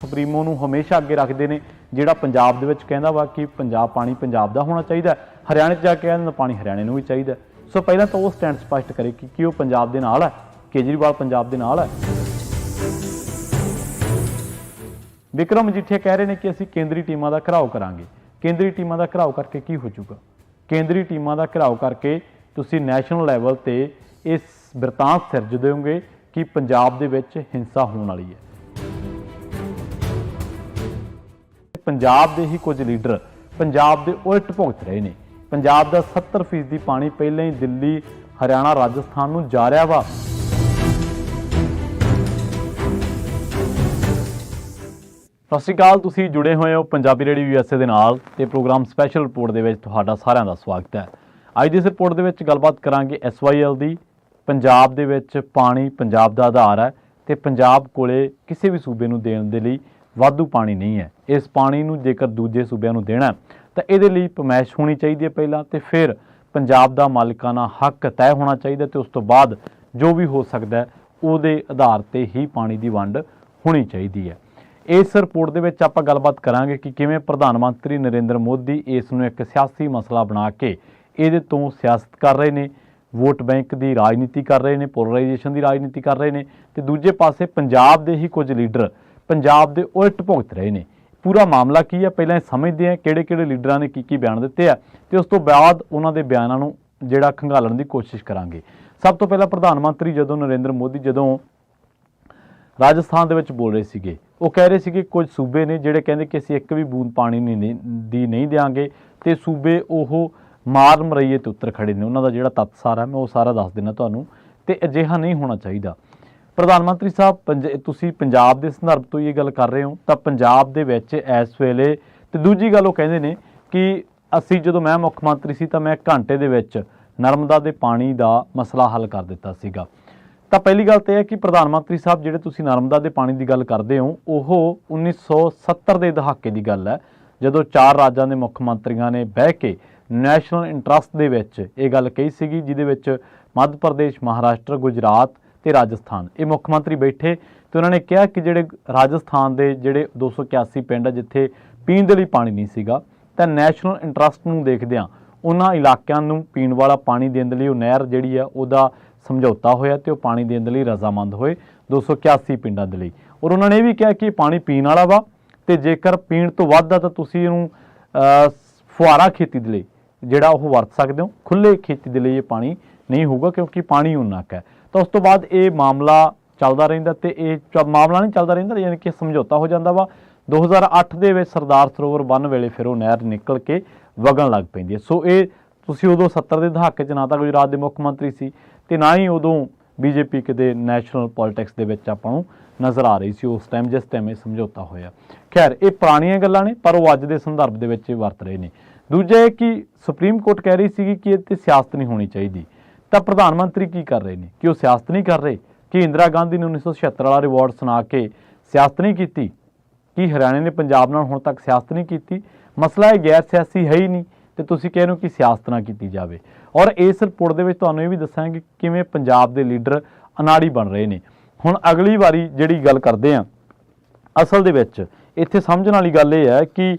Supremo ਨੂੰ ਹਮੇਸ਼ਾ ਅੱਗੇ ਰੱਖਦੇ ਨੇ, ਜਿਹੜਾ ਪੰਜਾਬ ਦੇ ਵਿੱਚ ਕਹਿੰਦਾ ਵਾ ਕਿ ਪਾਣੀ ਪੰਜਾਬ ਦਾ ਹੋਣਾ ਚਾਹੀਦਾ, ਹਰਿਆਣੇ 'ਚ ਜਾ ਕੇ ਕਹਿੰਦਾ ਪਾਣੀ ਹਰਿਆਣੇ ਨੂੰ ਵੀ ਚਾਹੀਦਾ। ਸੋ ਪਹਿਲਾਂ ਤਾਂ ਉਹ ਸਟੈਂਡ ਸਪਸ਼ਟ ਕਰੇ ਕਿ ਉਹ ਪੰਜਾਬ ਦੇ ਨਾਲ ਹੈ, ਕੇਜਰੀਵਾਲ ਪੰਜਾਬ ਦੇ ਨਾਲ ਹੈ। ਵਿਕਰਮ ਮਜੀਠੀਆ ਕਹਿ ਰਹੇ ਨੇ ਕਿ ਅਸੀਂ ਕੇਂਦਰੀ ਟੀਮਾਂ ਦਾ ਘਿਰਾਓ ਕਰਾਂਗੇ। ਕੇਂਦਰੀ ਟੀਮਾਂ ਦਾ ਘਿਰਾਓ ਕਰਕੇ ਕੀ ਹੋ ਜਾਊਗਾ? ਕੇਂਦਰੀ ਟੀਮਾਂ ਦਾ ਘਿਰਾਓ ਕਰਕੇ ਤੁਸੀਂ ਨੈਸ਼ਨਲ ਲੈਵਲ ਤੇ ਇਸ ਬਿਰਤਾਂਤ ਸਿਰਜ ਦਿਓਗੇ ਕਿ ਪੰਜਾਬ ਦੇ ਵਿੱਚ ਹਿੰਸਾ ਹੋਣ ਵਾਲੀ ਹੈ। ਪੰਜਾਬ ਦੇ ਹੀ ਕੁਝ ਲੀਡਰ ਪੰਜਾਬ ਦੇ ਉਲਟ ਭੁਗਤ ਰਹੇ ਨੇ। ਪੰਜਾਬ ਦਾ 70% ਪਾਣੀ ਪਹਿਲਾਂ ਹੀ ਦਿੱਲੀ, ਹਰਿਆਣਾ, ਰਾਜਸਥਾਨ ਨੂੰ ਜਾ ਰਿਹਾ ਵਾ। ਸਤਿ ਸ਼੍ਰੀ ਅਕਾਲ, ਤੁਸੀਂ ਜੁੜੇ ਹੋਏ ਹੋ ਪੰਜਾਬੀ ਰੇਡੀਓ USA ਦੇ ਨਾਲ ਤੇ ਪ੍ਰੋਗਰਾਮ ਸਪੈਸ਼ਲ ਰਿਪੋਰਟ ਦੇ ਵਿੱਚ ਤੁਹਾਡਾ ਸਾਰਿਆਂ ਦਾ ਸਵਾਗਤ ਹੈ। ਅੱਜ ਦੀ ਇਸ ਰਿਪੋਰਟ ਦੇ ਵਿੱਚ ਗੱਲਬਾਤ ਕਰਾਂਗੇ SYL ਦੀ। ਪੰਜਾਬ ਦੇ ਵਿੱਚ ਪਾਣੀ ਪੰਜਾਬ ਦਾ ਆਧਾਰ ਹੈ ਤੇ ਪੰਜਾਬ ਕੋਲੇ ਕਿਸੇ ਵੀ ਸੂਬੇ ਨੂੰ ਦੇਣ ਦੇ ਲਈ ਵਾਧੂ ਪਾਣੀ ਨਹੀਂ ਹੈ। ਇਸ ਪਾਣੀ ਨੂੰ ਜੇਕਰ ਦੂਜੇ ਸੂਬਿਆਂ ਨੂੰ ਦੇਣਾ ਤਾਂ ਇਹਦੇ ਲਈ ਪਮੈਸ਼ ਹੋਣੀ ਚਾਹੀਦੀ ਹੈ ਪਹਿਲਾਂ, ਤੇ ਫਿਰ ਪੰਜਾਬ ਦਾ ਮਾਲਕਾਨਾ ਹੱਕ ਤੈਅ ਹੋਣਾ ਚਾਹੀਦਾ ਤੇ ਉਸ ਤੋਂ ਬਾਅਦ ਜੋ ਵੀ ਹੋ ਸਕਦਾ ਹੈ ਉਹਦੇ ਆਧਾਰ ਤੇ ਹੀ ਪਾਣੀ ਦੀ ਵੰਡ ਹੋਣੀ ਚਾਹੀਦੀ ਹੈ। ਇਸ ਰਿਪੋਰਟ ਦੇ ਵਿੱਚ ਆਪਾਂ ਗੱਲਬਾਤ ਕਰਾਂਗੇ ਕਿ ਕਿਵੇਂ ਪ੍ਰਧਾਨ ਮੰਤਰੀ ਨਰਿੰਦਰ ਮੋਦੀ ਇਸ ਨੂੰ ਇੱਕ ਸਿਆਸੀ ਮਸਲਾ ਬਣਾ ਕੇ ਇਹਦੇ ਤੋਂ ਸਿਆਸਤ ਕਰ ਰਹੇ ਨੇ, ਵੋਟ ਬੈਂਕ ਦੀ ਰਾਜਨੀਤੀ ਕਰ ਰਹੇ ਨੇ, ਪੋਲਰਾਈਜੇਸ਼ਨ ਦੀ ਰਾਜਨੀਤੀ ਕਰ ਰਹੇ ਨੇ, ਤੇ ਦੂਜੇ ਪਾਸੇ ਪੰਜਾਬ ਦੇ ਹੀ ਕੁਝ ਲੀਡਰ ਪੰਜਾਬ ਦੇ ਉਲਟ ਭੁਗਤ ਰਹੇ ਨੇ। ਪੂਰਾ ਮਾਮਲਾ ਕੀ ਹੈ ਪਹਿਲਾਂ ਸਮਝਦੇ ਹਾਂ, ਕਿਹੜੇ ਲੀਡਰਾਂ ਨੇ ਕੀ ਬਿਆਨ ਦਿੱਤੇ ਆ ਤੇ ਉਸ ਤੋਂ ਬਾਅਦ ਉਹਨਾਂ ਦੇ ਬਿਆਨਾਂ ਨੂੰ ਜਿਹੜਾ ਖੰਗਾਲਣ ਦੀ ਕੋਸ਼ਿਸ਼ ਕਰਾਂਗੇ। ਸਭ ਤੋਂ ਪਹਿਲਾਂ ਪ੍ਰਧਾਨ ਮੰਤਰੀ ਨਰਿੰਦਰ ਮੋਦੀ ਜਦੋਂ ਰਾਜਸਥਾਨ ਦੇ ਵਿੱਚ ਬੋਲ ਰਹੇ ਸੀਗੇ, ਉਹ ਕਹਿ ਰਹੇ ਸੀਗੇ ਕੁਝ ਸੂਬੇ ਨੇ ਜਿਹੜੇ ਕਹਿੰਦੇ ਕਿ ਅਸੀਂ ਇੱਕ ਵੀ ਬੂੰਦ ਪਾਣੀ ਦੀ ਨਹੀਂ ਦਿਆਂਗੇ, ਤੇ ਸੂਬੇ ਉਹ ਮਾਰ ਮਰਈਏ ਤੇ ਉੱਤਰ ਖੜੇ ਨੇ। ਉਹਨਾਂ ਦਾ ਜਿਹੜਾ ਤੱਤ ਸਾਰਾ ਮੈਂ ਉਹ ਸਾਰਾ ਦੱਸ ਦਿੰਦਾ ਤੁਹਾਨੂੰ, ਤੇ ਅਜਿਹਾ ਨਹੀਂ ਹੋਣਾ ਚਾਹੀਦਾ। ਪ੍ਰਧਾਨ ਮੰਤਰੀ ਸਾਹਿਬ, ਤੁਸੀਂ ਪੰਜਾਬ ਦੇ ਸੰਦਰਭ ਤੋਂ ਇਹ ਗੱਲ ਕਰ ਰਹੇ ਹੋ ਤਾਂ ਪੰਜਾਬ ਦੇ ਵਿੱਚ ਇਸ ਵੇਲੇ, ਤੇ ਦੂਜੀ ਗੱਲ ਉਹ ਕਹਿੰਦੇ ਨੇ ਕਿ ਅਸੀਂ ਜਦੋਂ ਮੈਂ ਮੁੱਖ ਮੰਤਰੀ ਸੀ ਤਾਂ ਮੈਂ ਘੰਟੇ ਦੇ ਵਿੱਚ ਨਰਮਦਾ ਦੇ ਪਾਣੀ ਦਾ ਮਸਲਾ ਹੱਲ ਕਰ ਦਿੱਤਾ ਸੀਗਾ। ਤਾਂ ਪਹਿਲੀ ਗੱਲ ਤਾਂ ਇਹ ਹੈ ਕਿ ਪ੍ਰਧਾਨ ਮੰਤਰੀ ਸਾਹਿਬ ਜਿਹੜੇ ਤੁਸੀਂ ਨਰਮਦਾ ਦੇ ਪਾਣੀ ਦੀ ਗੱਲ ਕਰਦੇ ਹੋ, ਉਹ 1970 ਦੇ ਦਹਾਕੇ ਦੀ ਗੱਲ ਹੈ, ਜਦੋਂ 4 ਰਾਜਾਂ ਦੇ ਮੁੱਖ ਮੰਤਰੀਆਂ ਨੇ ਬਹਿ ਕੇ ਨੈਸ਼ਨਲ ਇੰਟਰਸਟ ਦੇ ਵਿੱਚ ਇਹ ਗੱਲ ਕਹੀ ਸੀਗੀ, ਜਿਹਦੇ ਵਿੱਚ ਮੱਧ ਪ੍ਰਦੇਸ਼, ਮਹਾਰਾਸ਼ਟਰ, ਗੁਜਰਾਤ ਤੇ ਰਾਜਸਥਾਨ ਇਹ ਮੁੱਖ ਮੰਤਰੀ ਬੈਠੇ ਤੇ ਉਹਨਾਂ ਨੇ ਕਿਹਾ ਕਿ ਜਿਹੜੇ ਰਾਜਸਥਾਨ ਦੇ ਜਿਹੜੇ 281 ਪਿੰਡ ਆ ਜਿੱਥੇ ਪੀਣ ਦੇ ਲਈ ਪਾਣੀ ਨਹੀਂ ਸੀਗਾ, ਤਾਂ ਨੈਸ਼ਨਲ ਇੰਟਰਸਟ ਨੂੰ ਦੇਖਦਿਆਂ ਉਹਨਾਂ ਇਲਾਕਿਆਂ ਨੂੰ ਪੀਣ ਵਾਲਾ ਪਾਣੀ ਦੇਣ ਦੇ ਲਈ ਉਹ ਨਹਿਰ ਜਿਹੜੀ ਆ ਉਹਦਾ ਸਮਝੌਤਾ ਹੋਇਆ ਤੇ ਉਹ ਪਾਣੀ ਦੇਣ ਦੇ ਲਈ ਰਜ਼ਾਮੰਦ ਹੋਏ 281 ਪਿੰਡਾਂ ਦੇ ਲਈ। ਔਰ ਉਹਨਾਂ ਨੇ ਇਹ ਵੀ ਕਿਹਾ ਕਿ ਪਾਣੀ ਪੀਣ ਵਾਲਾ ਵਾ, ਤੇ ਜੇਕਰ ਪੀਣ ਤੋਂ ਵੱਧ ਆ ਤਾਂ ਤੁਸੀਂ ਇਹਨੂੰ ਫੁਹਾਰਾ ਖੇਤੀ ਦੇ ਲਈ ਜਿਹੜਾ ਉਹ ਵਰਤ ਸਕਦੇ ਹੋ, ਖੁੱਲ੍ਹੇ ਖੇਤੀ ਦੇ ਲਈ ਇਹ ਪਾਣੀ ਨਹੀਂ ਹੋਊਗਾ ਕਿਉਂਕਿ ਪਾਣੀ ਉਨਾ ਕੁ ਹੈ। ਤਾਂ ਉਸ ਤੋਂ ਬਾਅਦ ਇਹ ਮਾਮਲਾ ਚੱਲਦਾ ਰਹਿੰਦਾ, ਤੇ ਇਹ ਮਾਮਲਾ ਨਹੀਂ ਚੱਲਦਾ ਰਹਿੰਦਾ, ਯਾਨੀ ਕਿ ਸਮਝੌਤਾ ਹੋ ਜਾਂਦਾ ਵਾ। 2008 ਦੇ ਵਿੱਚ ਸਰਦਾਰ ਸਰੋਵਰ ਬੰਨ੍ਹ ਵੇਲੇ ਫਿਰ ਉਹ ਨਹਿਰ ਨਿਕਲ ਕੇ ਵਗਣ ਲੱਗ ਪੈਂਦੀ ਹੈ। ਸੋ ਇਹ ਤੁਸੀਂ ਉਦੋਂ 70 ਦੇ ਦਹਾਕੇ 'ਚ ਨਾ ਤਾਂ ਗੁਜਰਾਤ ਦੇ ਮੁੱਖ ਮੰਤਰੀ ਸੀ ਤੇ ਨਾ ਹੀ ਉਦੋਂ BJP ਕਿਤੇ ਨੈਸ਼ਨਲ ਪੋਲਿਟਿਕਸ ਦੇ ਵਿੱਚ ਆਪਾਂ ਨੂੰ ਨਜ਼ਰ ਆ ਰਹੀ ਸੀ ਉਸ ਟਾਈਮ ਜਿਸ ਟਾਈਮ ਇਹ ਸਮਝੌਤਾ ਹੋਇਆ। ਖੈਰ, ਇਹ ਪੁਰਾਣੀਆਂ ਗੱਲਾਂ ਨੇ, ਪਰ ਉਹ ਅੱਜ ਦੇ ਸੰਦਰਭ ਦੇ ਵਿੱਚ ਵਰਤ ਰਹੇ ਨੇ। ਦੂਜਾ ਇਹ ਕਿ ਸੁਪਰੀਮ ਕੋਰਟ ਕਹਿ ਰਹੀ ਸੀਗੀ ਕਿ ਇਹ 'ਤੇ ਸਿਆਸਤ ਨਹੀਂ ਹੋਣੀ ਚਾਹੀਦੀ, ਤਾਂ ਪ੍ਰਧਾਨ ਮੰਤਰੀ ਕੀ ਕਰ ਰਹੇ ਨੇ ਕਿ ਉਹ ਸਿਆਸਤ ਨਹੀਂ ਕਰ ਰਹੇ? ਕਿ ਇੰਦਰਾ ਗਾਂਧੀ ਨੇ 1976 ਵਾਲਾ ਰਿਵਾਰਡ ਸੁਣਾ ਕੇ ਸਿਆਸਤ ਨਹੀਂ ਕੀਤੀ? ਕਿ ਹਰਿਆਣੇ ਨੇ ਪੰਜਾਬ ਨਾਲ ਹੁਣ ਤੱਕ ਸਿਆਸਤ ਨਹੀਂ ਕੀਤੀ? ਮਸਲਾ ਇਹ ਗੈਰ ਸਿਆਸੀ ਹੈ ਹੀ ਨਹੀਂ, ਤੇ ਤੁਸੀਂ ਕਹਿ ਰਹੇ ਹੋ ਕਿ ਸਿਆਸਤ ਨਾ ਕੀਤੀ ਜਾਵੇ। ਔਰ ਇਸ ਰਿਪੋਰਟ ਦੇ ਵਿੱਚ ਤੁਹਾਨੂੰ ਇਹ ਵੀ ਦੱਸਾਂਗੇ ਕਿਵੇਂ ਪੰਜਾਬ ਦੇ ਲੀਡਰ ਅਨਾੜੀ ਬਣ ਰਹੇ ਨੇ। ਹੁਣ ਅਗਲੀ ਵਾਰੀ ਜਿਹੜੀ ਗੱਲ ਕਰਦੇ ਆ, ਅਸਲ ਦੇ ਵਿੱਚ ਇੱਥੇ ਸਮਝਣ ਵਾਲੀ ਗੱਲ ਇਹ ਹੈ ਕਿ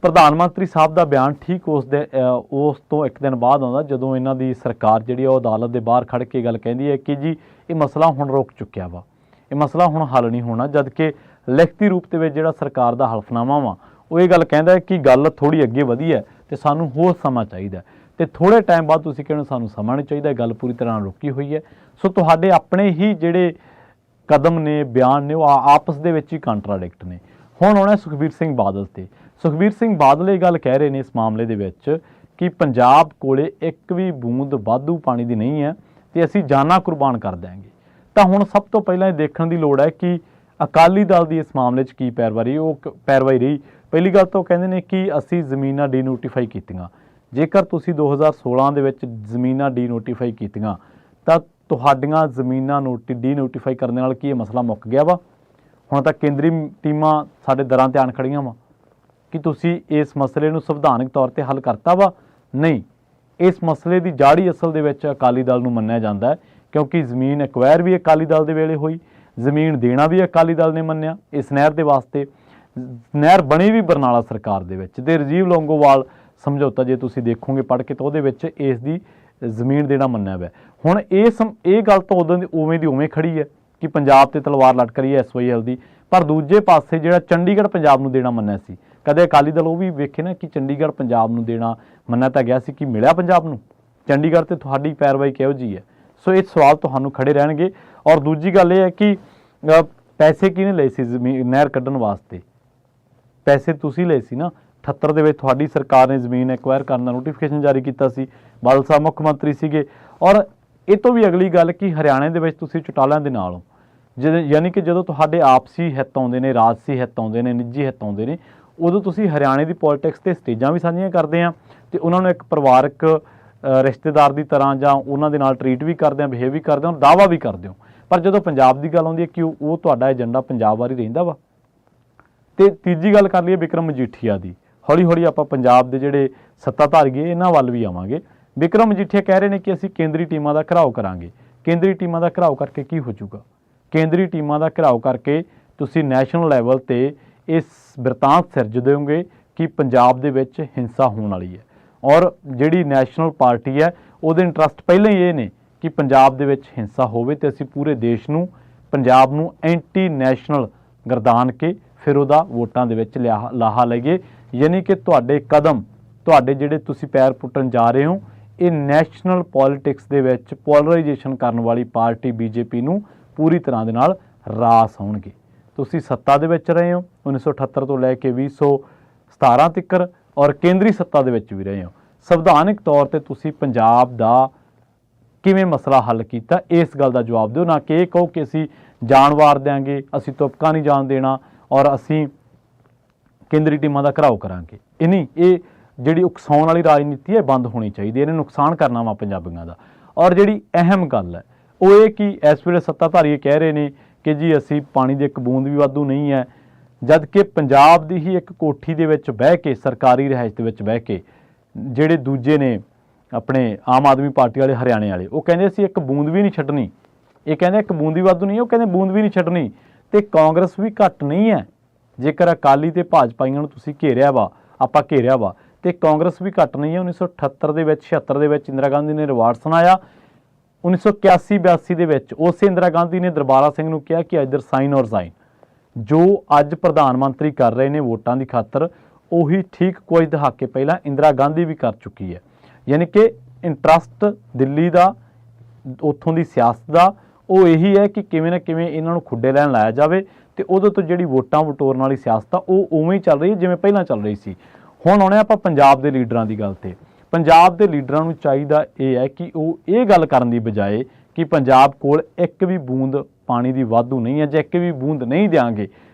ਪ੍ਰਧਾਨ ਮੰਤਰੀ ਸਾਹਿਬ ਦਾ ਬਿਆਨ ਠੀਕ ਉਸ ਤੋਂ ਇੱਕ ਦਿਨ ਬਾਅਦ ਆਉਂਦਾ ਜਦੋਂ ਇਹਨਾਂ ਦੀ ਸਰਕਾਰ ਜਿਹੜੀ ਉਹ ਅਦਾਲਤ ਦੇ ਬਾਹਰ ਖੜ੍ਹ ਕੇ ਗੱਲ ਕਹਿੰਦੀ ਹੈ ਕਿ ਜੀ ਇਹ ਮਸਲਾ ਹੁਣ ਰੁਕ ਚੁੱਕਿਆ ਵਾ, ਇਹ ਮਸਲਾ ਹੁਣ ਹੱਲ ਨਹੀਂ ਹੋਣਾ, ਜਦ ਕਿ ਲਿਖਤੀ ਰੂਪ ਦੇ ਵਿੱਚ ਜਿਹੜਾ ਸਰਕਾਰ ਦਾ ਹਲਫਨਾਮਾ ਵਾ ਉਹ ਇਹ ਗੱਲ ਕਹਿੰਦਾ ਹੈ ਕਿ ਗੱਲ ਥੋੜ੍ਹੀ ਅੱਗੇ ਵਧੀ ਹੈ ਤੇ ਸਾਨੂੰ ਹੋਰ ਸਮਾਂ ਚਾਹੀਦਾ, ਤੇ ਥੋੜ੍ਹੇ ਟਾਈਮ ਬਾਅਦ ਤੁਸੀਂ ਕਹਿੰਦੇ ਸਾਨੂੰ ਸਮਾਂ ਨਹੀਂ ਚਾਹੀਦਾ, ਗੱਲ ਪੂਰੀ ਤਰ੍ਹਾਂ ਰੁਕੀ ਹੋਈ ਹੈ। ਸੋ ਤੁਹਾਡੇ ਆਪਣੇ ਹੀ ਜਿਹੜੇ ਕਦਮ ਨੇ, ਬਿਆਨ ਨੇ, ਉਹ ਆਪਸ ਦੇ ਵਿੱਚ ਹੀ ਕੰਟਰਾਡਿਕਟ ਨੇ। ਹੁਣ ਆਉਣਾ ਸੁਖਬੀਰ ਸਿੰਘ ਬਾਦਲ ਤੇ। ਸੁਖਬੀਰ ਸਿੰਘ ਬਾਦਲ ਇਹ ਗੱਲ ਕਹਿ ਰਹੇ ਨੇ ਇਸ ਮਾਮਲੇ ਦੇ ਵਿੱਚ ਕਿ ਪੰਜਾਬ ਕੋਲੇ ਇੱਕ ਵੀ ਬੂੰਦ ਵਾਧੂ ਪਾਣੀ ਦੀ ਨਹੀਂ ਹੈ ਤੇ ਅਸੀਂ ਜਾਨਾਂ ਕੁਰਬਾਨ ਕਰ ਦਿਆਂਗੇ। ਤਾਂ ਹੁਣ ਸਭ ਤੋਂ ਪਹਿਲਾਂ ਇਹ ਦੇਖਣ ਦੀ ਲੋੜ ਹੈ ਕਿ ਅਕਾਲੀ ਦਲ ਦੀ ਇਸ ਮਾਮਲੇ 'ਚ ਕੀ ਪੈਰਵਾਈ ਰਹੀ। ਪਹਿਲੀ ਗੱਲ ਤਾਂ ਉਹ ਕਹਿੰਦੇ ਨੇ ਕਿ ਅਸੀਂ ਜ਼ਮੀਨਾਂ ਡੀਨੋਟੀਫਾਈ ਕੀਤੀਆਂ। ਜੇਕਰ ਤੁਸੀਂ 2016 ਦੇ ਵਿੱਚ ਜ਼ਮੀਨਾਂ ਡੀਨੋਟੀਫਾਈ ਕੀਤੀਆਂ ਤਾਂ ਤੁਹਾਡੀਆਂ ਜ਼ਮੀਨਾਂ ਡੀਨੋਟੀਫਾਈ ਕਰਨ ਨਾਲ ਕੀ ਇਹ ਮਸਲਾ ਮੁੱਕ ਗਿਆ ਵਾ? ਹੁਣ ਤਾਂ ਕੇਂਦਰੀ ਟੀਮਾਂ ਸਾਡੇ ਦਰਾਂ ਤੇ ਆਣ ਖੜੀਆਂ ਵਾ ਕਿ ਤੁਸੀਂ ਇਸ ਮਸਲੇ ਨੂੰ ਸੰਵਿਧਾਨਕ ਤੌਰ ਤੇ ਹੱਲ ਕਰਤਾ ਵਾ? ਨਹੀਂ, ਇਸ ਮਸਲੇ ਦੀ ਜੜ ਹੀ ਅਸਲ ਦੇ ਵਿੱਚ ਅਕਾਲੀ ਦਲ ਨੂੰ ਮੰਨਿਆ ਜਾਂਦਾ ਹੈ, ਕਿਉਂਕਿ ਜ਼ਮੀਨ ਐਕਵਾਇਰ ਵੀ ਅਕਾਲੀ ਦਲ ਦੇ ਵੇਲੇ ਹੋਈ, ਜ਼ਮੀਨ ਦੇਣਾ ਵੀ ਅਕਾਲੀ ਦਲ ਨੇ ਮੰਨਿਆ ਇਸ ਨਹਿਰ ਦੇ ਵਾਸਤੇ। ਨਹਿਰ ਬਣੀ ਵੀ ਬਰਨਾਲਾ ਸਰਕਾਰ ਦੇ ਵਿੱਚ, ਤੇ ਰਾਜੀਵ ਲੌਂਗੋਵਾਲ ਸਮਝੌਤਾ ਜੇ ਤੁਸੀਂ ਦੇਖੋਗੇ ਪੜ੍ਹ ਕੇ ਤਾਂ ਉਹਦੇ ਵਿੱਚ ਇਸ ਦੀ ਜ਼ਮੀਨ ਦੇਣਾ ਮੰਨਿਆ ਹੋਇਆ। ਹੁਣ ਇਹ ਗੱਲ ਤਾਂ ਉਦੋਂ ਦੀ ਉਵੇਂ ਖੜੀ ਹੈ ਕਿ ਪੰਜਾਬ ਤੇ ਤਲਵਾਰ ਲਟਕ ਰਹੀ ਹੈ SYL ਦੀ, ਪਰ ਦੂਜੇ ਪਾਸੇ ਜਿਹੜਾ ਚੰਡੀਗੜ੍ਹ ਪੰਜਾਬ ਨੂੰ ਦੇਣਾ ਮੰਨਿਆ ਸੀ, ਕਦੇ ਅਕਾਲੀ ਦਲ ਉਹ ਵੀ ਵੇਖੇ ਨਾ ਕਿ ਚੰਡੀਗੜ੍ਹ ਪੰਜਾਬ ਨੂੰ ਦੇਣਾ ਮੰਨਿਆ ਤਾਂ ਗਿਆ ਸੀ, ਕਿ ਮਿਲਿਆ ਪੰਜਾਬ ਨੂੰ ਚੰਡੀਗੜ੍ਹ ਤੇ ਤੁਹਾਡੀ ਪੈਰਵਾਈ ਕਿਹੋ ਜਿਹੀ ਹੈ। ਸੋ ਇਹ ਸਵਾਲ ਤੁਹਾਨੂੰ ਖੜੇ ਰਹਿਣਗੇ। ਔਰ ਦੂਜੀ ਗੱਲ ਇਹ ਹੈ ਕਿ ਪੈਸੇ ਕਿਹਨੇ ਲਏ ਸੀ ਜ਼ਮੀਨ ਨਹਿਰ ਕੱਢਣ ਵਾਸਤੇ? ਪੈਸੇ ਤੁਸੀਂ ਲਏ ਸੀ ਨਾ। 78 ਦੇ ਵਿੱਚ ਤੁਹਾਡੀ ਸਰਕਾਰ ਨੇ ਜ਼ਮੀਨ ਐਕਵਾਇਰ ਕਰਨ ਦਾ ਨੋਟੀਫਿਕੇਸ਼ਨ ਜਾਰੀ ਕੀਤਾ ਸੀ, ਬਾਦਲ ਸਾਹਿਬ ਮੁੱਖ ਮੰਤਰੀ ਸੀਗੇ। ਔਰ ਇਹ ਤੋਂ ਵੀ ਅਗਲੀ ਗੱਲ ਕਿ ਹਰਿਆਣੇ ਦੇ ਵਿੱਚ ਤੁਸੀਂ ਚੁਟਾਲਿਆਂ ਦੇ ਨਾਲ ਹੋ, ਯਾਨੀ ਕਿ ਜਦੋਂ ਤੁਹਾਡੇ ਆਪਸੀ ਹਿੱਤ ਆਉਂਦੇ ਨੇ, ਰਾਜਸੀ ਹਿੱਤ ਆਉਂਦੇ ਨੇ, ਨਿੱਜੀ ਹਿੱਤ ਆਉਂਦੇ ਨੇ, ਉਦੋਂ ਤੁਸੀਂ ਹਰਿਆਣੇ ਦੀ ਪੋਲੀਟਿਕਸ 'ਤੇ ਸਟੇਜਾਂ ਵੀ ਸਾਂਝੀਆਂ ਕਰਦੇ ਆ ਅਤੇ ਉਹਨਾਂ ਨੂੰ ਇੱਕ ਪਰਿਵਾਰਕ ਰਿਸ਼ਤੇਦਾਰ ਦੀ ਤਰ੍ਹਾਂ ਜਾਂ ਉਹਨਾਂ ਦੇ ਨਾਲ ਟਰੀਟ ਵੀ ਕਰਦੇ ਹੋ, ਬਿਹੇਵ ਵੀ ਕਰਦੇ ਹੋ, ਦਾਅਵਾ ਵੀ ਕਰਦੇ ਹੋ। ਪਰ ਜਦੋਂ ਪੰਜਾਬ ਦੀ ਗੱਲ ਆਉਂਦੀ ਹੈ ਕਿ ਉਹ ਤੁਹਾਡਾ ਏਜੰਡਾ ਪੰਜਾਬ ਵਾਰੀ ਰਹਿੰਦਾ ਵਾ। ਤੇ ਤੀਜੀ ਗੱਲ ਕਰ ਲਈਏ ਬਿਕਰਮ ਮਜੀਠੀਆ ਦੀ। ਹੌਲੀ ਹੌਲੀ ਆਪਾਂ ਪੰਜਾਬ ਦੇ ਜਿਹੜੇ ਸੱਤਾਧਾਰੀ ਇਹਨਾਂ ਵੱਲ ਵੀ ਆਵਾਂਗੇ। ਬਿਕਰਮ ਮਜੀਠੀਆ ਕਹਿ ਰਹੇ ਨੇ ਕਿ ਅਸੀਂ ਕੇਂਦਰੀ ਟੀਮਾਂ ਦਾ ਘਿਰਾਓ ਕਰਾਂਗੇ। ਕੇਂਦਰੀ ਟੀਮਾਂ ਦਾ ਘਿਰਾਓ ਕਰਕੇ ਕੀ ਹੋ ਜਾਊਗਾ? ਕੇਂਦਰੀ ਟੀਮਾਂ ਦਾ ਘਿਰਾਓ ਕਰਕੇ ਤੁਸੀਂ ਨੈਸ਼ਨਲ ਲੈਵਲ 'ਤੇ ਇਸ ਬਿਰਤਾਂਤ ਸਿਰਜ ਦਿਓਗੇ ਕਿ ਪੰਜਾਬ ਦੇ ਵਿੱਚ ਹਿੰਸਾ ਹੋਣ ਵਾਲੀ ਹੈ। ਔਰ ਜਿਹੜੀ ਨੈਸ਼ਨਲ ਪਾਰਟੀ ਹੈ ਉਹਦੇ ਇੰਟਰਸਟ ਪਹਿਲਾਂ ਹੀ ਇਹ ਨੇ ਕਿ ਪੰਜਾਬ ਦੇ ਵਿੱਚ ਹਿੰਸਾ ਹੋਵੇ ਤੇ ਅਸੀਂ ਪੂਰੇ ਦੇਸ਼ ਨੂੰ, ਪੰਜਾਬ ਨੂੰ ਐਂਟੀ ਨੈਸ਼ਨਲ ਗਰਦਾਨ ਕੇ ਫਿਰ ਉਹਦਾ ਵੋਟਾਂ ਦੇ ਵਿੱਚ ਲਾਹਾ ਲਈਏ। ਯਾਨੀ ਕਿ ਤੁਹਾਡੇ ਕਦਮ, ਤੁਹਾਡੇ ਜਿਹੜੇ ਤੁਸੀਂ ਪੈਰ ਪੁੱਟਣ ਜਾ ਰਹੇ ਹੋ, ਇਹ ਨੈਸ਼ਨਲ ਪੋਲੀਟਿਕਸ ਦੇ ਵਿੱਚ ਪੋਲਰਾਈਜੇਸ਼ਨ ਕਰਨ ਵਾਲੀ ਪਾਰਟੀ BJP ਨੂੰ ਪੂਰੀ ਤਰ੍ਹਾਂ ਦੇ ਨਾਲ ਰਾਸ ਆਉਣਗੇ। ਤੁਸੀਂ ਸੱਤਾ ਦੇ ਵਿੱਚ ਰਹੇ ਹੋ 1978 ਤੋਂ ਲੈ ਕੇ 2017 ਤੱਕ, ਔਰ ਕੇਂਦਰੀ ਸੱਤਾ ਦੇ ਵਿੱਚ ਵੀ ਰਹੇ ਹੋ। ਸੰਵਿਧਾਨਿਕ ਤੌਰ ਤੇ ਤੁਸੀਂ ਪੰਜਾਬ ਦਾ ਕਿਵੇਂ ਮਸਲਾ ਹੱਲ ਕੀਤਾ, ਇਸ ਗੱਲ ਦਾ ਜਵਾਬ ਦਿਓ। ਨਾ ਕਿ ਇਹ ਕਹੋ ਕਿ ਅਸੀਂ ਜਾਨ ਵਾਰ ਦਿਆਂਗੇ, ਅਸੀਂ ਤੁਪਕਾ ਨਹੀਂ ਜਾਣ ਦੇਣਾ ਔਰ ਅਸੀਂ ਕੇਂਦਰੀ ਟੀਮਾਂ ਦਾ ਘਿਰਾਓ ਕਰਾਂਗੇ। ਇਹ ਜਿਹੜੀ ਉਕਸਾਉਣ ਵਾਲੀ ਰਾਜਨੀਤੀ ਹੈ ਬੰਦ ਹੋਣੀ ਚਾਹੀਦੀ। ਇਹਨੇ ਨੁਕਸਾਨ ਕਰਨਾ ਵਾ ਪੰਜਾਬੀਆਂ ਦਾ। ਔਰ ਜਿਹੜੀ ਅਹਿਮ ਗੱਲ ਹੈ ਉਹ ਇਹ ਕਿ ਇਸ ਵੇਲੇ ਸੱਤਾਧਾਰੀ ਇਹ ਕਹਿ ਰਹੇ ਨੇ ਕਿ ਜੀ ਅਸੀਂ ਪਾਣੀ ਦੀ ਇੱਕ ਬੂੰਦ ਵੀ ਵਾਧੂ ਨਹੀਂ ਹੈ, ਜਦ ਕਿ ਪੰਜਾਬ ਦੀ ਹੀ ਇੱਕ ਕੋਠੀ ਦੇ ਵਿੱਚ ਬਹਿ ਕੇ, ਸਰਕਾਰੀ ਰਿਹਾਇਸ਼ ਦੇ ਵਿੱਚ ਬਹਿ ਕੇ, ਜਿਹੜੇ ਦੂਜੇ ਨੇ ਆਪਣੇ ਆਮ ਆਦਮੀ ਪਾਰਟੀ ਵਾਲੇ, ਹਰਿਆਣੇ ਵਾਲੇ, ਉਹ ਕਹਿੰਦੇ ਅਸੀਂ ਇੱਕ ਬੂੰਦ ਵੀ ਨਹੀਂ ਛੱਡਣੀ। ਇਹ ਕਹਿੰਦੇ ਇੱਕ ਬੂੰਦ ਵੀ ਵਾਧੂ ਨਹੀਂ, ਉਹ ਕਹਿੰਦੇ ਬੂੰਦ ਵੀ ਨਹੀਂ ਛੱਡਣੀ। ਤੇ ਕਾਂਗਰਸ ਵੀ ਘੱਟ ਨਹੀਂ ਹੈ। ਜੇਕਰ ਅਕਾਲੀ ਤੇ ਭਾਜਪਾਈਆਂ ਨੂੰ ਤੁਸੀਂ ਘੇਰਿਆ ਵਾ, ਆਪਾਂ ਘੇਰਿਆ ਵਾ, ਤੇ ਕਾਂਗਰਸ ਵੀ ਘੱਟ ਨਹੀਂ ਹੈ। 1978 ਦੇ ਵਿੱਚ, 76 ਦੇ ਵਿੱਚ ਇੰਦਰਾ ਗਾਂਧੀ ਨੇ ਰਿਵਾਰਡ ਸੁਣਾਇਆ। 1981-82 ਦੇ ਵਿੱਚ ਉਸੇ ਇੰਦਰਾ ਗਾਂਧੀ ਨੇ ਦਰਬਾਰਾ ਸਿੰਘ ਨੂੰ ਕਿਹਾ ਕਿ ਇੱਧਰ ਸਾਈਨ ਔਰ ਸਾਈਨ। ਜੋ ਅੱਜ ਪ੍ਰਧਾਨ ਮੰਤਰੀ ਕਰ ਰਹੇ ਨੇ ਵੋਟਾਂ ਦੀ ਖਾਤਰ, ਉਹੀ ਠੀਕ ਕੁਝ ਦਹਾਕੇ ਪਹਿਲਾਂ ਇੰਦਰਾ ਗਾਂਧੀ ਵੀ ਕਰ ਚੁੱਕੀ ਹੈ। ਯਾਨੀ ਕਿ ਇੰਟਰਸਟ ਦਿੱਲੀ ਦਾ, ਉੱਥੋਂ ਦੀ ਸਿਆਸਤ ਦਾ, ਉਹ ਇਹੀ ਹੈ ਕਿ ਕਿਵੇਂ ਨਾ ਕਿਵੇਂ ਇਹਨਾਂ ਨੂੰ ਖੁੱਡੇ ਲੈਣ ਲਾਇਆ ਜਾਵੇ ਤੇ ਉਦੋਂ ਤੋਂ ਜਿਹੜੀ ਵੋਟਾਂ ਵਟੋਰਨ ਵਾਲੀ ਸਿਆਸਤ ਆ ਉਹ ਉਵੇਂ ਹੀ ਚੱਲ ਰਹੀ ਹੈ ਜਿਵੇਂ ਪਹਿਲਾਂ ਚੱਲ ਰਹੀ ਸੀ। ਹੁਣ ਆਉਣੇ ਆਪਾਂ ਪੰਜਾਬ ਦੇ ਲੀਡਰਾਂ ਦੀ ਗੱਲ ਤੇ। ਪੰਜਾਬ ਦੇ ਲੀਡਰਾਂ ਨੂੰ ਚਾਹੀਦਾ ਇਹ ਹੈ ਕਿ ਉਹ ਇਹ ਗੱਲ ਕਰਨ ਦੀ ਬਜਾਏ ਕਿ ਪੰਜਾਬ ਕੋਲ ਇੱਕ ਵੀ ਬੂੰਦ ਪਾਣੀ ਦੀ ਵਾਧੂ ਨਹੀਂ ਹੈ ਜਾਂ ਇੱਕ ਵੀ ਬੂੰਦ ਨਹੀਂ ਦਿਆਂਗੇ,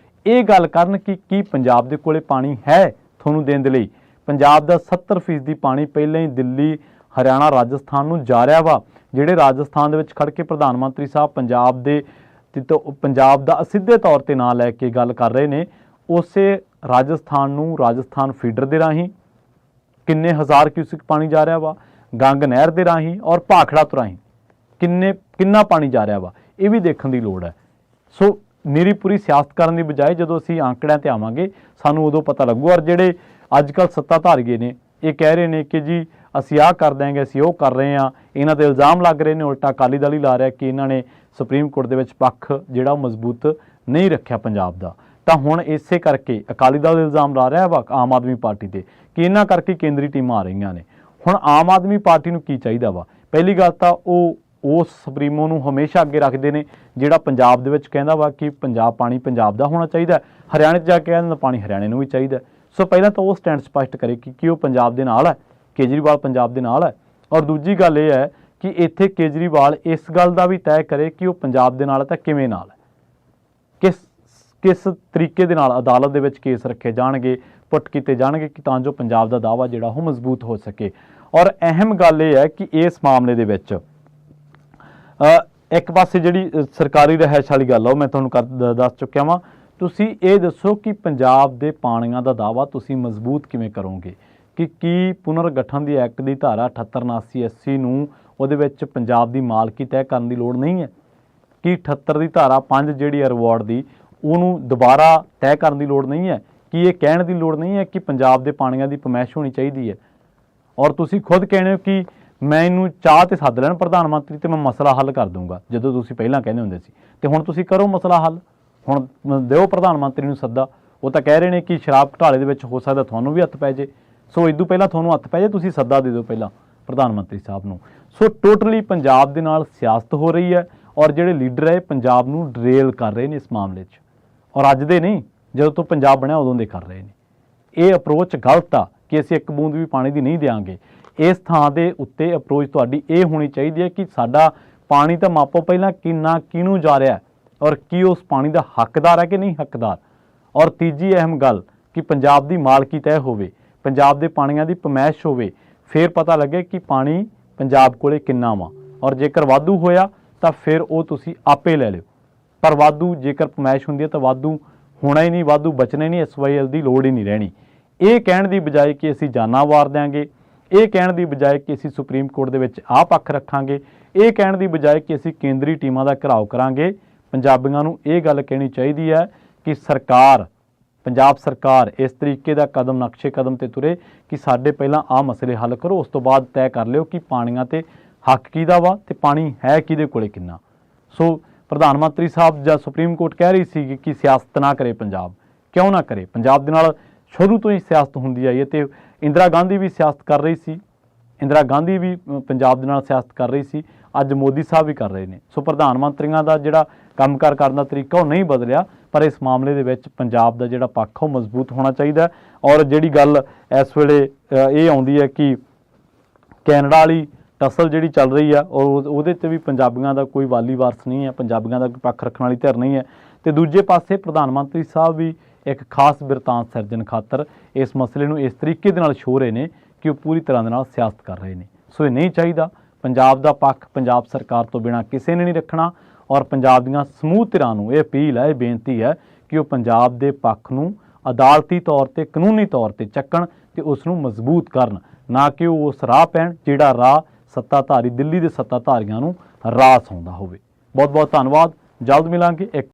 ਇਹ ਗੱਲ ਕਰਨ ਕਿ ਕੀ ਪੰਜਾਬ ਦੇ ਕੋਲੇ ਪਾਣੀ ਹੈ ਤੁਹਾਨੂੰ ਦੇਣ ਦੇ ਲਈ। ਪੰਜਾਬ ਦਾ 70% ਪਾਣੀ ਪਹਿਲਾਂ ਹੀ ਦਿੱਲੀ, ਹਰਿਆਣਾ, ਰਾਜਸਥਾਨ ਨੂੰ ਜਾ ਰਿਹਾ ਵਾ। ਜਿਹੜੇ ਰਾਜਸਥਾਨ ਦੇ ਵਿੱਚ ਖੜ ਕੇ ਪ੍ਰਧਾਨ ਮੰਤਰੀ ਸਾਹਿਬ ਪੰਜਾਬ ਦਾ ਅਸਿੱਧੇ ਤੌਰ ਤੇ ਨਾਂ ਲੈ ਕੇ ਗੱਲ ਕਰ ਰਹੇ ਨੇ, ਉਸੇ ਰਾਜਸਥਾਨ ਨੂੰ ਰਾਜਸਥਾਨ ਫੀਡਰ ਦੇ ਰਾਹੀਂ ਕਿੰਨੇ ਹਜ਼ਾਰ ਕਿਊਸਿਕ ਪਾਣੀ ਜਾ ਰਿਹਾ ਵਾ, ਗੰਗ ਨਹਿਰ ਦੇ ਰਾਹੀਂ ਔਰ ਭਾਖੜਾ ਤੋਂ ਰਾਹੀਂ ਕਿੰਨਾ ਪਾਣੀ ਜਾ ਰਿਹਾ ਵਾ, ਇਹ ਵੀ ਦੇਖਣ ਦੀ ਲੋੜ ਹੈ। ਸੋ ਨਿਰੀ ਪੂਰੀ ਸਿਆਸਤ ਕਰਨ ਦੀ ਬਜਾਏ ਜਦੋਂ ਅਸੀਂ ਆંકੜਿਆਂ ਤੇ ਆਵਾਂਗੇ ਸਾਨੂੰ ਉਦੋਂ ਪਤਾ ਲੱਗੂ। ਔਰ ਜਿਹੜੇ ਅੱਜ ਕੱਲ੍ਹ ਸੱਤਾਧਾਰੀ ਨੇ ਇਹ ਕਹਿ ਰਹੇ ਨੇ ਕਿ ਜੀ ਅਸੀਂ ਆਹ ਕਰ ਦਿਆਂਗੇ, ਅਸੀਂ ਉਹ ਕਰ ਰਹੇ ਹਾਂ, ਇਹਨਾਂ ਦੇ ਇਲਜ਼ਾਮ ਲੱਗ ਰਹੇ ਨੇ। ਉਲਟਾ ਅਕਾਲੀ ਦਲ ਹੀ ਲਾ ਰਿਹਾ ਕਿ ਇਹਨਾਂ ਨੇ ਸੁਪਰੀਮ ਕੋਰਟ ਦੇ ਵਿੱਚ ਪੱਖ ਜਿਹੜਾ ਉਹ ਮਜ਼ਬੂਤ ਨਹੀਂ ਰੱਖਿਆ ਪੰਜਾਬ ਦਾ। ਤਾਂ ਹੁਣ ਇਸੇ ਕਰਕੇ ਅਕਾਲੀ ਦਲ ਇਲਜ਼ਾਮ ਲਾ ਰਿਹਾ ਵਾ ਆਮ ਆਦਮੀ ਪਾਰਟੀ ਤੇ ਕਿ ਇਹਨਾਂ ਕਰਕੇ ਕੇਂਦਰੀ ਟੀਮਾਂ ਆ ਰਹੀਆਂ ਨੇ। ਹੁਣ ਆਮ ਆਦਮੀ ਪਾਰਟੀ ਨੂੰ ਕੀ ਚਾਹੀਦਾ ਵਾ? ਪਹਿਲੀ ਗੱਲ ਤਾਂ ਉਹ ਉਸ ਸੁਪਰੀਮੋ ਨੂੰ ਹਮੇਸ਼ਾ ਅੱਗੇ ਰੱਖਦੇ ਨੇ ਜਿਹੜਾ ਪੰਜਾਬ ਦੇ ਵਿੱਚ ਕਹਿੰਦਾ ਵਾ ਕਿ ਪਾਣੀ ਪੰਜਾਬ ਦਾ ਹੋਣਾ ਚਾਹੀਦਾ, ਹਰਿਆਣੇ 'ਚ ਜਾ ਕੇ ਕਹਿੰਦਾ ਪਾਣੀ ਹਰਿਆਣੇ ਨੂੰ ਵੀ ਚਾਹੀਦਾ। ਸੋ ਪਹਿਲਾਂ ਤਾਂ ਉਹ ਸਟੈਂਡ ਸਪਸ਼ਟ ਕਰੇ ਕਿ ਉਹ ਪੰਜਾਬ ਦੇ ਨਾਲ ਹੈ, ਕੇਜਰੀਵਾਲ ਪੰਜਾਬ ਦੇ ਨਾਲ ਹੈ। ਔਰ ਦੂਜੀ ਗੱਲ ਇਹ ਹੈ ਕਿ ਇੱਥੇ ਕੇਜਰੀਵਾਲ ਇਸ ਗੱਲ ਦਾ ਵੀ ਤੈਅ ਕਰੇ ਕਿ ਉਹ ਪੰਜਾਬ ਦੇ ਨਾਲ ਹੈ ਤਾਂ ਕਿਵੇਂ ਨਾਲ ਹੈ, ਕਿਸ ਤਰੀਕੇ ਦੇ ਨਾਲ ਅਦਾਲਤ ਦੇ ਵਿੱਚ ਕੇਸ ਰੱਖੇ ਜਾਣਗੇ, ਪੁੱਟ ਕੀਤੇ ਜਾਣਗੇ ਕਿ ਤਾਂ ਜੋ ਪੰਜਾਬ ਦਾ ਦਾਅਵਾ ਜਿਹੜਾ ਉਹ ਮਜ਼ਬੂਤ ਹੋ ਸਕੇ। ਔਰ ਅਹਿਮ ਗੱਲ ਇਹ ਹੈ ਕਿ ਇਸ ਮਾਮਲੇ ਦੇ ਵਿੱਚ ਇੱਕ ਪਾਸੇ ਜਿਹੜੀ ਸਰਕਾਰੀ ਰਿਹਾਇਸ਼ ਵਾਲੀ ਗੱਲ ਆ ਉਹ ਮੈਂ ਤੁਹਾਨੂੰ ਦੱਸ ਚੁੱਕਿਆ ਵਾਂ। ਤੁਸੀਂ ਇਹ ਦੱਸੋ ਕਿ ਪੰਜਾਬ ਦੇ ਪਾਣੀਆਂ ਦਾ ਦਾਅਵਾ ਤੁਸੀਂ ਮਜ਼ਬੂਤ ਕਿਵੇਂ ਕਰੋਗੇ? ਕਿ ਕੀ ਪੁਨਰਗਠਨ ਦੀ ਐਕਟ ਦੀ ਧਾਰਾ 78, 79, 80 ਨੂੰ ਉਹਦੇ ਵਿੱਚ ਪੰਜਾਬ ਦੀ ਮਾਲਕੀ ਤੈਅ ਕਰਨ ਦੀ ਲੋੜ ਨਹੀਂ ਹੈ? ਕਿ 78 ਦੀ ਧਾਰਾ 5 ਜਿਹੜੀ ਹੈ ਰਿਵਾਰਡ ਦੀ ਉਹਨੂੰ ਦੁਬਾਰਾ ਤੈਅ ਕਰਨ ਦੀ ਲੋੜ ਨਹੀਂ ਹੈ, ਕਿ ਇਹ ਕਹਿਣ ਦੀ ਲੋੜ ਨਹੀਂ ਹੈ ਕਿ ਪੰਜਾਬ ਦੇ ਪਾਣੀਆਂ ਦੀ ਪਮੈਸ਼ ਹੋਣੀ ਚਾਹੀਦੀ ਹੈ। ਔਰ ਤੁਸੀਂ ਖੁਦ ਕਹਿੰਦੇ ਹੋ ਕਿ ਮੈਂ ਇਹਨੂੰ ਚਾਹ ਤੇ ਸੱਦ ਲੈਣ ਪ੍ਰਧਾਨ ਮੰਤਰੀ ਤੇ ਮੈਂ ਮਸਲਾ ਹੱਲ ਕਰ ਦੂੰਗਾ, ਜਦੋਂ ਤੁਸੀਂ ਪਹਿਲਾਂ ਕਹਿੰਦੇ ਹੁੰਦੇ ਸੀ। ਤੇ ਹੁਣ ਤੁਸੀਂ ਕਰੋ ਮਸਲਾ ਹੱਲ, ਹੁਣ ਦਿਓ ਪ੍ਰਧਾਨ ਮੰਤਰੀ ਨੂੰ ਸੱਦਾ। ਉਹ ਤਾਂ ਕਹਿ ਰਹੇ ਨੇ ਕਿ ਸ਼ਰਾਬ ਘੁਟਾਲੇ ਦੇ ਵਿੱਚ ਹੋ ਸਕਦਾ ਤੁਹਾਨੂੰ ਵੀ ਹੱਥ ਪੈ ਜੇ, ਸੋ ਇਦੋਂ ਪਹਿਲਾਂ ਤੁਹਾਨੂੰ ਹੱਥ ਪੈ ਜੇ, ਤੁਸੀਂ ਸੱਦਾ ਦੇ ਦਿਓ ਪਹਿਲਾਂ ਪ੍ਰਧਾਨ ਮੰਤਰੀ ਸਾਹਿਬ ਨੂੰ। ਸੋ ਟੋਟਲੀ ਪੰਜਾਬ ਦੇ ਨਾਲ ਸਿਆਸਤ ਹੋ ਰਹੀ ਹੈ ਔਰ ਜਿਹੜੇ ਲੀਡਰ ਹੈ ਪੰਜਾਬ ਨੂੰ ਡਰੇਲ ਕਰ ਰਹੇ ਨੇ ਇਸ ਮਾਮਲੇ 'ਚ, ਔਰ ਅੱਜ ਦੇ ਨਹੀਂ, ਜਦੋਂ ਤੋਂ ਪੰਜਾਬ ਬਣਿਆ ਉਦੋਂ ਦੇ ਕਰ ਰਹੇ ਨੇ। ਇਹ ਅਪਰੋਚ ਗਲਤ ਆ ਕਿ ਅਸੀਂ ਇੱਕ ਬੂੰਦ ਵੀ ਪਾਣੀ ਦੀ ਨਹੀਂ ਦਿਆਂਗੇ। ਇਸ ਥਾਂ ਦੇ ਉੱਤੇ ਅਪਰੋਚ ਤੁਹਾਡੀ ਇਹ ਹੋਣੀ ਚਾਹੀਦੀ ਹੈ ਕਿ ਸਾਡਾ ਪਾਣੀ ਤਾਂ ਮਾਪੋ ਪਹਿਲਾਂ ਕਿੰਨਾ ਕਿਹਨੂੰ ਜਾ ਰਿਹਾ ਔਰ ਕੀ ਉਸ ਪਾਣੀ ਦਾ ਹੱਕਦਾਰ ਹੈ ਕਿ ਨਹੀਂ ਹੱਕਦਾਰ। ਔਰ ਤੀਜੀ ਅਹਿਮ ਗੱਲ ਕਿ ਪੰਜਾਬ ਦੀ ਮਾਲਕੀ ਤੈਅ ਹੋਵੇ, ਪੰਜਾਬ ਦੇ ਪਾਣੀਆਂ ਦੀ ਪਮੈਸ਼ ਹੋਵੇ, ਫਿਰ ਪਤਾ ਲੱਗੇ ਕਿ ਪਾਣੀ ਪੰਜਾਬ ਕੋਲੇ ਕਿੰਨਾ ਵਾ, ਔਰ ਜੇਕਰ ਵਾਧੂ ਹੋਇਆ ਤਾਂ ਫਿਰ ਉਹ ਤੁਸੀਂ ਆਪੇ ਲੈ ਲਿਓ। ਪਰ ਵਾਧੂ ਜੇਕਰ ਪਮੈਸ਼ ਹੁੰਦੀ ਹੈ ਤਾਂ ਵਾਧੂ ਹੋਣਾ ਹੀ ਨਹੀਂ, ਵਾਧੂ ਬਚਣਾ ਹੀ ਨਹੀਂ, SYL ਦੀ ਲੋੜ ਹੀ ਨਹੀਂ ਰਹਿਣੀ। ਇਹ ਕਹਿਣ ਦੀ ਬਜਾਏ ਕਿ ਅਸੀਂ ਜਾਨਾਂ ਵਾਰ ਦਿਆਂਗੇ, ਇਹ ਕਹਿਣ ਦੀ ਬਜਾਏ ਕਿ ਅਸੀਂ ਸੁਪਰੀਮ ਕੋਰਟ ਦੇ ਵਿੱਚ ਆਹ ਪੱਖ ਰੱਖਾਂਗੇ, ਇਹ ਕਹਿਣ ਦੀ ਬਜਾਏ ਕਿ ਅਸੀਂ ਕੇਂਦਰੀ ਟੀਮਾਂ ਦਾ ਘਿਰਾਓ ਕਰਾਂਗੇ, ਪੰਜਾਬੀਆਂ ਨੂੰ ਇਹ ਗੱਲ ਕਹਿਣੀ ਚਾਹੀਦੀ ਹੈ ਕਿ ਸਰਕਾਰ, ਪੰਜਾਬ ਸਰਕਾਰ ਇਸ ਤਰੀਕੇ ਦਾ ਕਦਮ ਨਕਸ਼ੇ ਕਦਮ ਤੇ ਤੁਰੇ ਕਿ ਸਾਡੇ ਪਹਿਲਾਂ ਆਹ ਮਸਲੇ ਹੱਲ ਕਰੋ, ਉਸ ਤੋਂ ਬਾਅਦ ਤੈਅ ਕਰ ਲਿਓ ਕਿ ਪਾਣੀਆਂ ਤੇ ਹੱਕ ਕਿਹਦਾ ਵਾ ਤੇ ਪਾਣੀ ਹੈ ਕਿਹਦੇ ਕੋਲੇ ਕਿੰਨਾ। ਸੋ ਪ੍ਰਧਾਨ ਮੰਤਰੀ ਸਾਹਿਬ ਜਾਂ ਸੁਪਰੀਮ ਕੋਰਟ ਕਹਿ ਰਹੀ ਸੀ ਕਿ ਸਿਆਸਤ ਨਾ ਕਰੇ ਪੰਜਾਬ, ਕਿਉਂ ਨਾ ਕਰੇ? ਪੰਜਾਬ ਦੇ ਨਾਲ ਸ਼ੁਰੂ ਤੋਂ ਹੀ ਸਿਆਸਤ ਹੁੰਦੀ ਆਈ ਹੈ ਤੇ ਇੰਦਰਾ ਗਾਂਧੀ ਵੀ ਸਿਆਸਤ ਕਰ ਰਹੀ ਸੀ, ਇੰਦਰਾ ਗਾਂਧੀ ਵੀ ਪੰਜਾਬ ਦੇ ਨਾਲ ਸਿਆਸਤ ਕਰ ਰਹੀ ਸੀ, ਅੱਜ ਮੋਦੀ ਸਾਹਿਬ ਵੀ ਕਰ ਰਹੇ ਨੇ। ਸੋ ਪ੍ਰਧਾਨ ਮੰਤਰੀਆਂ ਦਾ ਜਿਹੜਾ ਕੰਮਕਾਰ ਕਰਨ ਦਾ ਤਰੀਕਾ ਉਹ ਨਹੀਂ ਬਦਲਿਆ, ਪਰ ਇਸ ਮਾਮਲੇ ਦੇ ਵਿੱਚ ਪੰਜਾਬ ਦਾ ਜਿਹੜਾ ਪੱਖ ਉਹ ਮਜ਼ਬੂਤ ਹੋਣਾ ਚਾਹੀਦਾ। ਔਰ ਜਿਹੜੀ ਗੱਲ ਇਸ ਵੇਲੇ ਇਹ ਆਉਂਦੀ ਹੈ ਕਿ ਕੈਨੇਡਾ ਵਾਲੀ ਟਸਲ ਜਿਹੜੀ ਚੱਲ ਰਹੀ ਆ ਔਰ ਉਹਦੇ 'ਤੇ ਵੀ ਪੰਜਾਬੀਆਂ ਦਾ ਕੋਈ ਵਾਲੀ ਵਾਰਸ ਨਹੀਂ ਹੈ, ਪੰਜਾਬੀਆਂ ਦਾ ਕੋਈ ਪੱਖ ਰੱਖਣ ਵਾਲੀ ਧਿਰ ਨਹੀਂ ਹੈ। ਤੇ ਦੂਜੇ ਪਾਸੇ ਪ੍ਰਧਾਨ ਮੰਤਰੀ ਸਾਹਿਬ ਵੀ ਇੱਕ ਖਾਸ ਬਿਰਤਾਂਤ ਸਿਰਜਣ ਖਾਤਰ ਇਸ ਮਸਲੇ ਨੂੰ ਇਸ ਤਰੀਕੇ ਦੇ ਨਾਲ ਛੋਹ ਰਹੇ ਨੇ ਕਿ ਉਹ ਪੂਰੀ ਤਰ੍ਹਾਂ ਦੇ ਨਾਲ ਸਿਆਸਤ ਕਰ ਰਹੇ ਨੇ। ਸੋ ਇਹ ਨਹੀਂ ਚਾਹੀਦਾ। ਪੰਜਾਬ ਦਾ ਪੱਖ ਪੰਜਾਬ ਸਰਕਾਰ ਤੋਂ ਬਿਨਾਂ ਕਿਸੇ ਨੇ ਨਹੀਂ ਰੱਖਣਾ ਔਰ ਪੰਜਾਬ ਦੀਆਂ ਸਮੂਹ ਧਿਰਾਂ ਨੂੰ ਇਹ ਅਪੀਲ ਹੈ, ਇਹ ਬੇਨਤੀ ਹੈ ਕਿ ਉਹ ਪੰਜਾਬ ਦੇ ਪੱਖ ਨੂੰ ਅਦਾਲਤੀ ਤੌਰ ਤੇ ਕਾਨੂੰਨੀ ਤੌਰ ਤੇ ਚੱਕਣ ਤੇ ਉਸ ਨੂੰ ਮਜ਼ਬੂਤ ਕਰਨ, ਨਾ ਕਿ ਉਹ ਉਸ ਰਾਹ ਪੈਣ ਜਿਹੜਾ ਰਾਹ ਸੱਤਾਧਾਰੀ ਦਿੱਲੀ ਦੇ ਸੱਤਾਧਾਰੀਆਂ ਨੂੰ ਰਾਸ ਆਉਂਦਾ ਹੋਵੇ। ਬਹੁਤ ਬਹੁਤ ਧੰਨਵਾਦ। ਜਲਦ ਮਿਲਾਂਗੇ ਇੱਕ